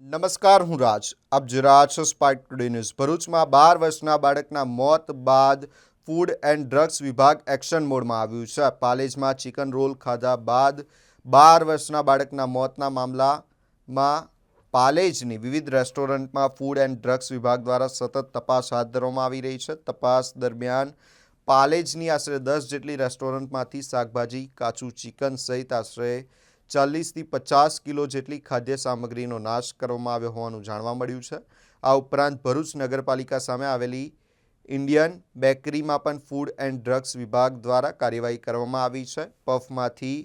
નમસ્કાર, હું રાજ. આપ જોઈ રહ્યા છો સ્પાર્ક ટુડે ન્યૂઝ. ભરૂચમાં 12 વર્ષના બાળકના મોત બાદ ફૂડ એન્ડ ડ્રગ્સ વિભાગ એક્શન મોડમાં આવ્યું છે. પાલેજમાં ચિકન રોલ ખાધા બાદ 12 વર્ષના બાળકના મોતના મામલામાં પાલેજની વિવિધ રેસ્ટોરન્ટમાં ફૂડ એન્ડ ડ્રગ્સ વિભાગ દ્વારા સતત તપાસ હાથ ધરવામાં આવી રહી છે. તપાસ દરમિયાન પાલેજની આશરે 10 જેટલી રેસ્ટોરન્ટમાંથી શાકભાજી, કાચું ચિકન સહિત આશરે 40થી 50 કિલો જેટલી ખાદ્ય સામગ્રીનો નાશ કરવામાં આવ્યો હોવાનું જાણવા મળ્યું છે. આ ઉપરાંત ભરૂચ નગરપાલિકા સામે આવેલી ઇન્ડિયન બેકરીમાં પણ ફૂડ એન્ડ ડ્રગ્સ વિભાગ દ્વારા કાર્યવાહી કરવામાં આવી છે. પફમાંથી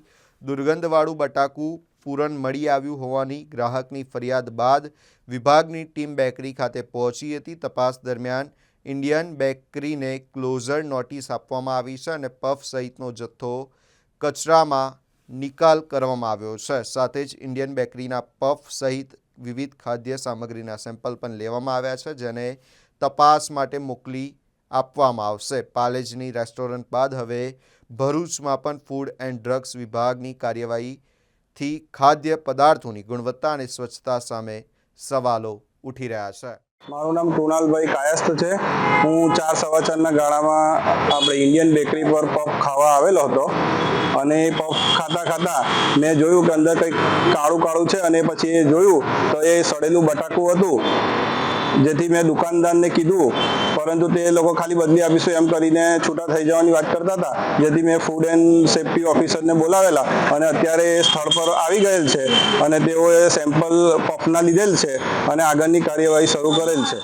દુર્ગંધવાળું બટાકું પૂરણ મળી આવ્યું હોવાની ગ્રાહકની ફરિયાદ બાદ વિભાગની ટીમ બેકરી ખાતે પહોંચી હતી. તપાસ દરમિયાન ઇન્ડિયન બેકરીને ક્લોઝર નોટિસ આપવામાં આવી છે અને પફ સહિતનો જથ્થો કચરામાં નિકાલ કરવામાં આવ્યો છે. સાથે જ ઇન્ડિયન બેકરીના પફ સહિત વિવિધ ખાદ્ય સામગ્રીના સેમ્પલ પણ લેવામાં આવ્યા છે, જેને તપાસ માટે મોકલી આપવામાં આવશે. પાલેજની રેસ્ટોરન્ટ બાદ હવે ભરૂચમાં પણ ફૂડ એન્ડ ડ્રગ્સ વિભાગની કાર્યવાહીથી ખાદ્ય પદાર્થોની ગુણવત્તા અને સ્વચ્છતા સામે સવાલો ઉઠી રહ્યા છે. મારું નામ કૃણાલભાઈ કાયસ્થ છે. હું 4:15ના ગાળામાં આપણે ઇન્ડિયન બેકરી પર પફ ખાવા આવેલો હતો અને પફ ખાતા મેં જોયું કે અંદર કંઈક કાળું છે અને પછી એ જોયું તો એ સડેલું બટાકું હતું, જેથી મેં દુકાનદારને કીધું, પરંતુ તે લોકો ખાલી બદલી આપીશું એમ કરીને છૂટા થઈ જવાની વાત કરતા હતા. જેથી મેં ફૂડ એન્ડ સેફ્ટી ઓફિસરને બોલાવેલા અને અત્યારે એ સ્થળ પર આવી ગયેલ છે અને તેઓએ સેમ્પલ પફના લીધેલ છે અને આગળની કાર્યવાહી શરૂ કરેલ છે.